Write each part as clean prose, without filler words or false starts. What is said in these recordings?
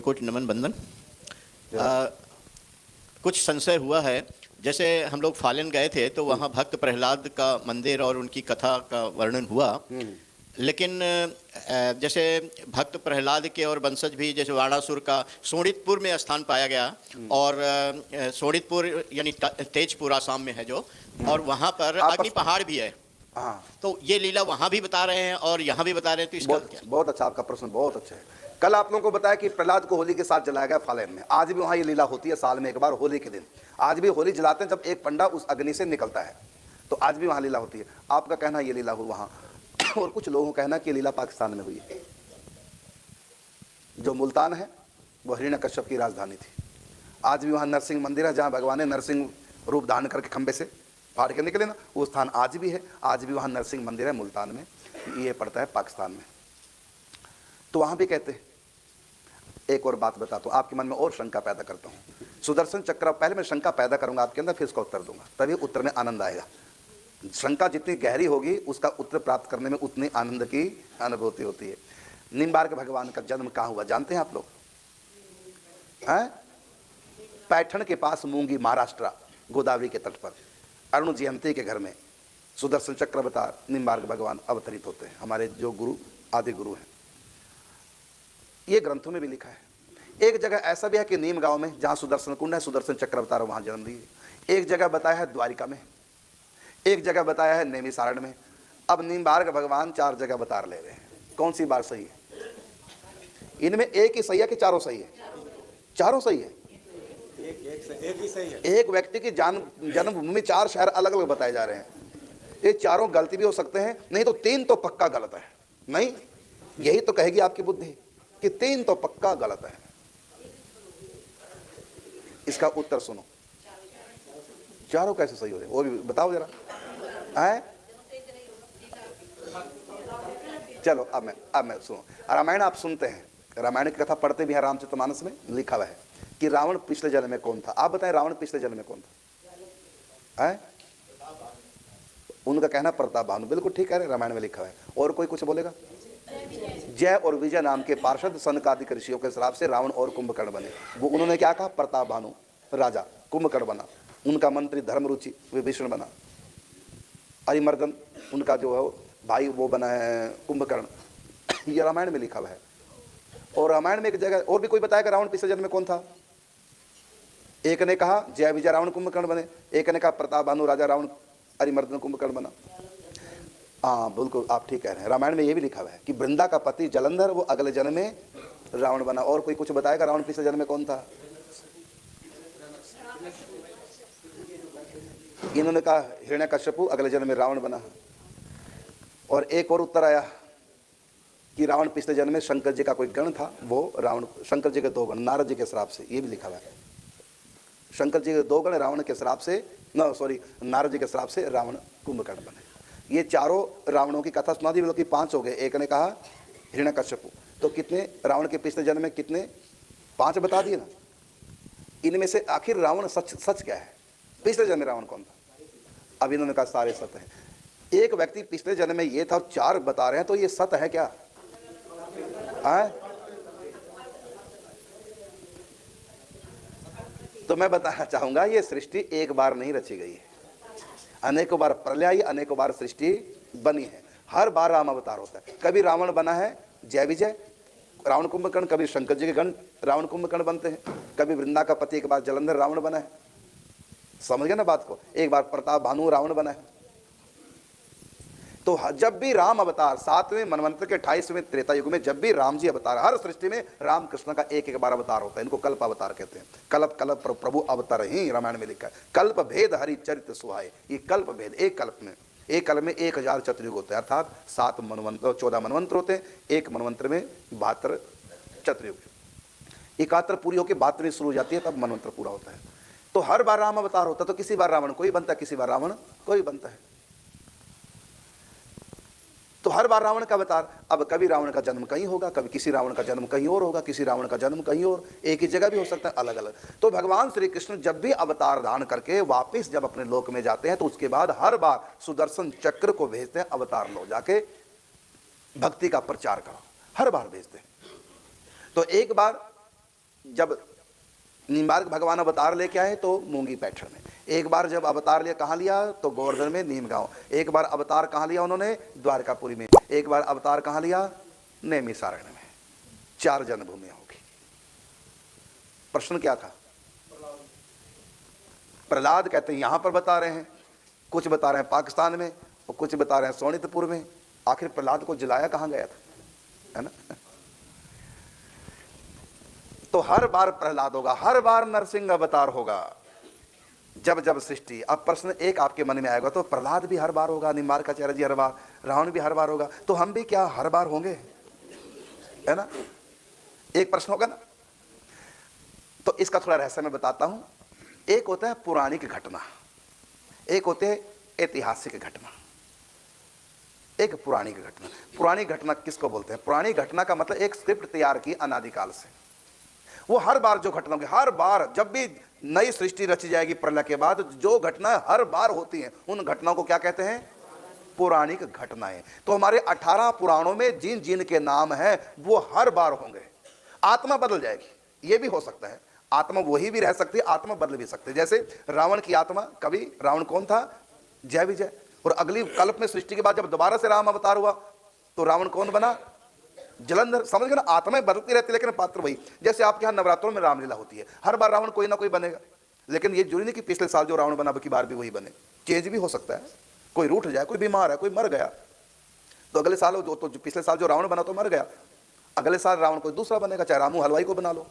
कोटि नमन बंदन। कुछ संशय हुआ है। जैसे हम लोग फालन गए थे तो वहाँ भक्त प्रहलाद का मंदिर और उनकी कथा का वर्णन हुआ, लेकिन जैसे भक्त प्रहलाद के और वंशज भी जैसे वाणासुर का शोणितपुर में स्थान पाया गया, और शोणितपुर यानी तेजपुर आसाम में है जो, और वहाँ पर अग्नि पहाड़ भी है। हाँ, तो ये लीला वहाँ भी बता रहे हैं और यहाँ भी बता रहे हैं, तो इसका क्या? बहुत अच्छा, आपका प्रश्न बहुत अच्छा है। कल आप लोगों को बताया कि प्रहलाद को होली के साथ जलाया गया फालन में। आज भी वहाँ ये लीला होती है, साल में एक बार होली के दिन। आज भी होली जलाते हैं जब एक पंडा उस अग्नि से निकलता है, तो आज भी वहाँ लीला होती है। आपका कहना ये लीला हुई वहाँ, और कुछ लोगों का कहना कि लीला पाकिस्तान में हुई है। जो मुल्तान है वो हिरण्यकश्यप की राजधानी थी। आज भी वहाँ नरसिंह मंदिर है, जहाँ भगवान ने नरसिंह रूप धारण करके खंबे से फाड़ के निकले ना, वो स्थान आज भी है। आज भी वहाँ नरसिंह मंदिर है मुल्तान में, ये पड़ता है पाकिस्तान में। तो वहाँ भी कहते हैं। एक और बात बताता हूँ, आपके मन में और शंका पैदा करता हूँ। सुदर्शन चक्र, पहले मैं शंका पैदा करूँगा आपके अंदर, फिर उसका उत्तर दूंगा, तभी उत्तर में आनंद आएगा। शंका जितनी गहरी होगी उसका उत्तर प्राप्त करने में उतनी आनंद की अनुभूति होती है। निम्बार्क भगवान का जन्म कहाँ हुआ जानते हैं आप लोग? पैठण के पास मूंगी, महाराष्ट्र, गोदावरी के तट पर अरुण जयंती के घर में सुदर्शन चक्रवतार निम्बार्क भगवान अवतरित होते हैं। हमारे जो गुरु, आदि गुरु हैं, ये ग्रंथों में भी लिखा है। एक जगह ऐसा भी है कि नीम गांव में जहाँ सुदर्शन कुंड है, सुदर्शन चक्रवतार वहाँ जन्म दिए। एक जगह बताया है द्वारिका में, एक जगह बताया है नैमिसारण में। अब निम्बार्क भगवान 4 जगह बता ले रहे हैं। कौन सी बात सही है? इनमें एक ही सही है कि चारों सही है? चारों सही है। एक ही सही है। एक व्यक्ति की जन्मभूमि 4 शहर अलग अलग बताए जा रहे हैं। ये चारों गलती भी हो सकते हैं, नहीं तो 3 तो पक्का गलत है। नहीं, यही तो कहेगी आपकी बुद्धि कि 3 तो पक्का गलत है। इसका उत्तर सुनो, चारों कैसे सही हो रहे वो भी बताओ जरा। चलो अब मैं सुनो। रामायण आप सुनते हैं, रामायण की कथा पढ़ते भी हैं। रामचरितमानस में लिखा हुआ है कि रावण पिछले जन्म में कौन था। आप बताएं, रावण पिछले जन्म में कौन था? उनका कहना प्रताप भानु, बिल्कुल ठीक कह रहे, रामायण में लिखा है। और कोई कुछ बोलेगा? जय और विजय नाम के पार्षद सनकादिक ऋषियों के श्राप से रावण और कुंभकर्ण बने। वो उन्होंने क्या कहा? प्रताप भानु राजा कुंभकर्ण बना। उनका मंत्री धर्मरुचि विभीषण बना। अरिमर्दन उनका जो है भाई वो बना है कुंभकर्ण। ये रामायण में लिखा हुआ है। और रामायण में एक जगह और भी कोई बताएगा रावण पिछले जन्म में कौन था? एक ने कहा जय विजय रावण कुंभकर्ण बने, एक ने कहा प्रताप भानु राजा रावण अरिमर्दन कुंभकर्ण बना। हाँ बिल्कुल आप ठीक कह रहे हैं। रामायण में ये भी लिखा हुआ है कि वृंदा का पति जलंधर वो अगले जन्म में रावण बना। और कोई कुछ बताएगा रावण पिछले जन्म में कौन था? इन्होंने कहा हिरण्यकश्यपु अगले जन्म में रावण बना। और एक और उत्तर आया कि रावण पिछले जन्म में शंकर जी का कोई गण था, वो रावण, शंकर जी के 2 गण नारद जी के श्राप से, ये भी लिखा हुआ है। शंकर जी के 2 गण रावण के श्राप से, नारद जी के श्राप से रावण कुंभकर्ण बने। ये चारों रावणों की कथा सुना दी, मतलब कि 5 हो गए। एक ने कहा हिरण्यकश्यपु, तो कितने रावण के पिछले जन्म में कितने? 5 बता दिए ना। इनमें से आखिर रावण सच क्या है? पिछले जन्म में रावण कौन था? अब इन्होंने कहा सारे सत्य हैं। एक व्यक्ति पिछले जन्म में ये था और 4 बता रहे हैं, तो ये सत्य है क्या? तो मैं बताना चाहूंगा ये सृष्टि एक बार नहीं रची गई है। अनेकों बार प्रलय आई, अनेकों बार सृष्टि बनी है। हर बार राम अवतार होता है। कभी रावण बना है जय विजय रावण कुंभकर्ण, कभी शंकर जी के गण रावण कुंभकर्ण बनते हैं, कभी वृंदा का पति के बाद जलंधर रावण बना है। समझ गए ना बात को? एक बार प्रताप भानु रावण बना है। तो जब भी राम अवतार 7वें मनवंतर के 28वें त्रेता युग में जब भी राम जी अवतार, हर सृष्टि में राम कृष्ण का एक बार अवतार होता है। इनको कल्प अवतार कहते हैं। कल्प कल्प प्रभु अवतार ही रामायण में लिखा है। कल्प भेद हरि चरित्र सुहाए। ये कल्प भेद, एक कल्प में 1000 चतुर्युग होते हैं, अर्थात 7 मनवंतर 14 मनवंतर होते हैं। एक मनवंतर में 72 चतुर्युग। 71 पूरी होकर 72वीं शुरू हो जाती है, तब मनवंतर पूरा होता है। तो हर बार राम अवतार होता है, तो किसी बार रावण कोई बनता है, किसी बार रावण कोई बनता है। तो हर बार रावण का अवतार। अब कभी रावण का जन्म कहीं होगा, कभी किसी रावण का जन्म कहीं और होगा, किसी रावण का जन्म कहीं और, एक ही जगह भी हो सकता है, अलग अलग। तो भगवान श्री कृष्ण जब भी अवतार धारण करके वापस जब अपने लोक में जाते हैं, तो उसके बाद हर बार सुदर्शन चक्र को भेजते हैं, अवतार लो जाके भक्ति का प्रचार करो। हर बार भेजते हैं। तो एक बार जब निम्बार्क भगवान अवतार लेके आए तो मूंगी पैठण में, एक बार जब अवतार लिया कहाँ लिया तो गोवर्धन में नीम गांव, एक बार अवतार कहाँ लिया उन्होंने द्वारकापुरी में, एक बार अवतार कहाँ लिया नैमिषारण्य में। 4 जन्मभूमि होगी। प्रश्न क्या था? प्रहलाद कहते हैं यहां पर बता रहे हैं, कुछ बता रहे हैं पाकिस्तान में और कुछ बता रहे हैं सोनितपुर में। आखिर प्रहलाद को जलाया कहां गया था, है ना? तो हर बार प्रहलाद होगा, हर बार नरसिंह अवतार होगा, जब जब सृष्टि। अब प्रश्न एक आपके मन में आएगा, तो प्रहलाद भी हर बार होगा, निम्बार्काचार्य जी हर बार, रावण भी हर बार होगा, तो हम भी क्या हर बार होंगे, है ना? एक प्रश्न होगा ना। तो इसका थोड़ा रहस्य मैं बताता हूं। एक होता है पौराणिक घटना, एक होते है ऐतिहासिक घटना, एक पौराणिक घटना। पौराणिक घटना किसको बोलते हैं? पौराणिक घटना का मतलब एक स्क्रिप्ट तैयार की अनादिकाल से, वो हर बार जो घटना होगी, हर बार जब भी नई सृष्टि रची जाएगी प्रलय के बाद, जो घटना हर बार होती हैं उन घटनाओं को क्या कहते हैं? पौराणिक घटनाएं। तो हमारे 18 पुराणों में जिन जिन के नाम हैं वो हर बार होंगे। आत्मा बदल जाएगी, ये भी हो सकता है, आत्मा वही भी रह सकती है, आत्मा बदल भी सकती है। जैसे रावण की आत्मा, कभी रावण कौन था? जय विजय। और अगली कल्प में सृष्टि के बाद जब दोबारा से राम अवतार हुआ तो रावण कौन बना? जलंधर। समझ गए ना? आत्माएं बदलती रहती है लेकिन पात्र वही। जैसे आपके यहाँ नवरात्रों में रामलीला होती है, हर बार रावण कोई ना कोई बनेगा, लेकिन ये जरूरी नहीं कि पिछले साल जो रावण बना अब की बार भी वही बने, चेंज भी हो सकता है। कोई रूठ जाए, कोई बीमार है, कोई मर गया, तो अगले साल जो पिछले साल जो रावण बना तो मर गया, अगले साल रावण कोई दूसरा बनेगा, चाहे रामू हलवाई को बना लो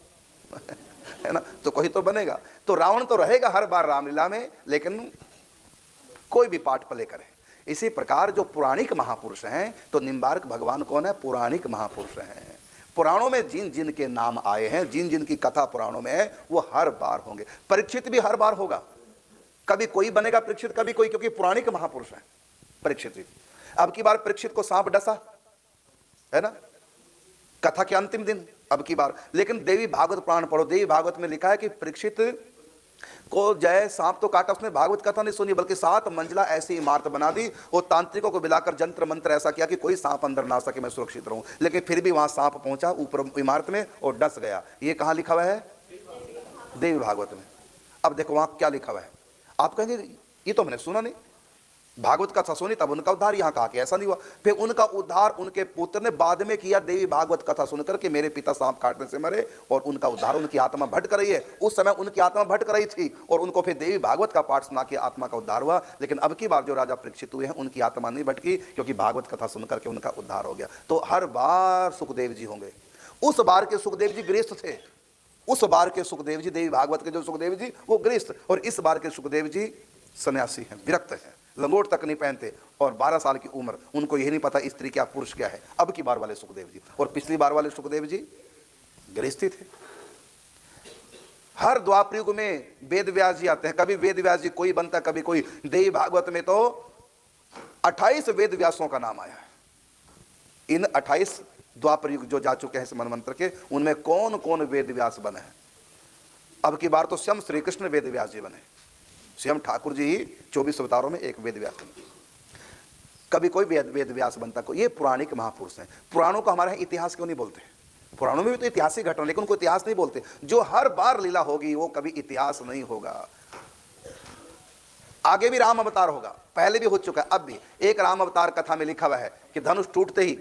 है ना, तो कोई तो बनेगा। तो रावण तो रहेगा हर बार रामलीला में, लेकिन कोई भी पाठ प्ले करे। इसी प्रकार जो पौराणिक महापुरुष हैं, तो निम्बार्क भगवान कौन है? पौराणिक महापुरुष हैं। पुराणों में जिन जिन के नाम आए हैं, जिन जिन की कथा पुराणों में है, वो हर बार होंगे। परीक्षित भी हर बार होगा, कभी कोई बनेगा परीक्षित, कभी कोई, क्योंकि पौराणिक महापुरुष है परीक्षित भी। अब की बार परीक्षित को सांप डसा, है ना, कथा के अंतिम दिन अब की बार। लेकिन देवी भागवत पुराण पढ़ो, देवी भागवत में लिखा है कि परीक्षित को जय सांप तो काटा, उसने भागवत कथा नहीं सुनी, बल्कि 7 मंजिला ऐसी इमारत बना दी और तांत्रिकों को मिलाकर जंत्र मंत्र ऐसा किया कि कोई सांप अंदर ना सके, मैं सुरक्षित रहूं। लेकिन फिर भी वहां सांप पहुंचा ऊपर इमारत में और डस गया। ये कहां लिखा हुआ है? देवी भागवत में। अब देखो वहां क्या लिखा हुआ है। आप कहेंगे ये तो मैंने सुना नहीं, भागवत कथा सुनी तब उनका उद्धार, यहाँ कहा कि ऐसा नहीं हुआ। फिर उनका उद्धार उनके पुत्र ने बाद में किया, देवी भागवत कथा सुनकर कि मेरे पिता सांप काटने से मरे, और उनका उद्धार, उनकी आत्मा भटक रही है। उस समय उनकी आत्मा भटक रही थी और उनको फिर देवी भागवत का पाठ सुना के आत्मा का उद्धार हुआ। लेकिन अब की बार जो राजा परीक्षित हुए हैं उनकी आत्मा नहीं भटकी, क्योंकि भागवत कथा सुनकर के उनका उद्धार हो गया। तो हर बार सुखदेव जी होंगे। उस बार के सुखदेव जी गृहस्थ थे, उस बार के सुखदेव जी, देवी भागवत के जो सुखदेव जी वो गृहस्थ, और इस बार के सुखदेव जी सन्यासी हैं, विरक्त हैं, लंगोट तक नहीं पहनते, और 12 साल की उम्र, उनको यही नहीं पता स्त्री क्या पुरुष क्या है। अब की बार वाले सुखदेव जी और पिछली बार वाले सुखदेव जी गृहस्थी थे। हर द्वापर युग में वेद व्यास जी आते हैं, कभी वेद व्यास जी कोई बनता, कभी कोई। देवी भागवत में तो 28 वेद व्यासों का नाम आया है। इन 28 द्वापर युग जो जा चुके हैं इस मनवंतर के, उनमें कौन कौन वेद व्यास बने हैं? अब की बार तो स्वयं श्री कृष्ण वेद व्यास जी बने, स्वयं ठाकुर जी ही 24 अवतारों में एक वेद व्यास बने। कभी कोई वेद व्यास बनता कोई। ये पौराणिक महापुरुष हैं। पुराणों को हमारे इतिहास क्यों नहीं बोलते? पुराणों में भी तो ऐतिहासिक घटना, लेकिन उनको इतिहास नहीं बोलते। जो हर बार लीला होगी वो कभी इतिहास नहीं होगा। आगे भी राम अवतार होगा, पहले भी हो चुका है, अब भी। एक राम अवतार कथा में लिखा हुआ है कि धनुष टूटते ही,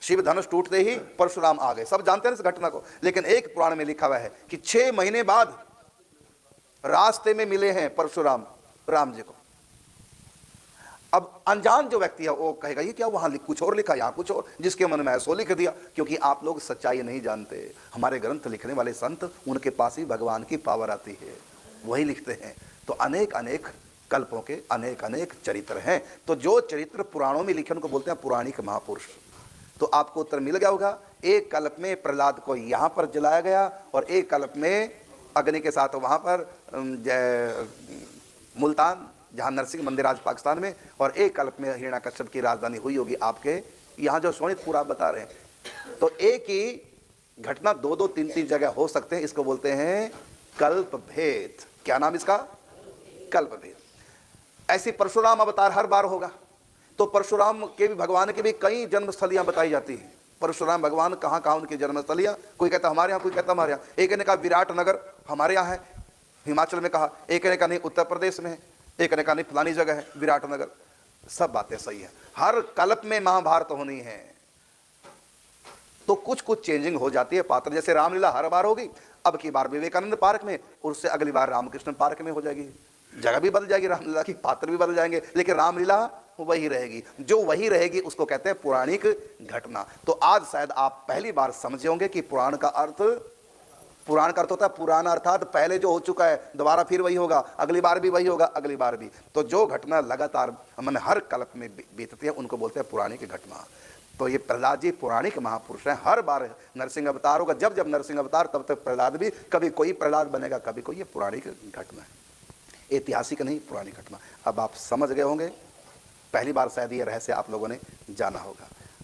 शिव धनुष टूटते ही परशुराम आ गए। सब जानते हैं इस घटना को। लेकिन एक पुराण में लिखा हुआ है कि 6 महीने बाद रास्ते में मिले हैं परशुराम राम जी को। अब अनजान जो व्यक्ति है वो कहेगा ये क्या, वहां कुछ और लिखा, यहां कुछ और, जिसके मन में सो लिख दिया। क्योंकि आप लोग सच्चाई नहीं जानते। हमारे ग्रंथ लिखने वाले संत, उनके पास ही भगवान की पावर आती है, वही लिखते हैं। तो अनेक अनेक कल्पों के अनेक अनेक चरित्र हैं। तो जो चरित्र पुराणों में लिखे उनको बोलते हैं पौराणिक महापुरुष। तो आपको उत्तर मिल गया होगा। एक कल्प में प्रहलाद को यहां पर जलाया गया, और एक कल्प में अग्नि के साथ वहां पर मुल्तान, जहां नरसिंह मंदिर आज पाकिस्तान में, और एक कल्प में हिरण्याकश्यप की राजधानी हुई होगी आपके यहाँ जो सोनितपुर आप बता रहे हैं। तो एक ही घटना 2-2, 3-3 जगह हो सकते हैं। इसको बोलते हैं कल्प भेद। क्या नाम इसका? कल्प भेद। ऐसी परशुराम अवतार हर बार होगा। तो परशुराम के भी, भगवान के भी कई जन्मस्थलियां बताई जाती हैं। परशुराम भगवान कहाँ कहाँ उनकी जन्मस्थलियाँ, कोई कहता हमारे यहाँ, कोई कहता हमारे यहाँ। एक ने कहा विराट नगर हमारे यहाँ है, हिमाचल में कहा, एक ने कहा नहीं उत्तर प्रदेश में है, एक ने कहा नहीं फलानी जगह है विराट नगर। सब बातें सही है, हर कल्प में महाभारत होनी है तो कुछ कुछ चेंजिंग हो जाती है पात्र। जैसे रामलीला हर बार होगी, अब की बार विवेकानंद पार्क में, और उससे अगली बार रामकृष्ण पार्क में हो जाएगी। जगह भी बदल जाएगी रामलीला की, पात्र भी बदल जाएंगे, लेकिन रामलीला वही रहेगी। जो वही रहेगी उसको कहते हैं पौराणिक घटना। तो आज शायद आप पहली बार समझे होंगे कि पुराण का अर्थ होता है पुराना, अर्थात पहले जो हो चुका है दोबारा फिर वही होगा, अगली बार भी वही होगा, अगली बार भी। तो जो घटना लगातार मैंने हर कल्प में बीतती है उनको बोलते हैं पौराणिक घटना। तो ये प्रहलाद जी पौराणिक महापुरुष हैं। हर बार नरसिंह अवतार होगा, जब जब नरसिंह अवतार तब तक प्रहलाद भी, कभी कोई प्रहलाद बनेगा, कभी कोई। ये पौराणिक घटना है, ऐतिहासिक नहीं, पौराणिक घटना। अब आप समझ गए होंगे, पहली बार शायद ये रहस्य आप लोगों ने जाना होगा।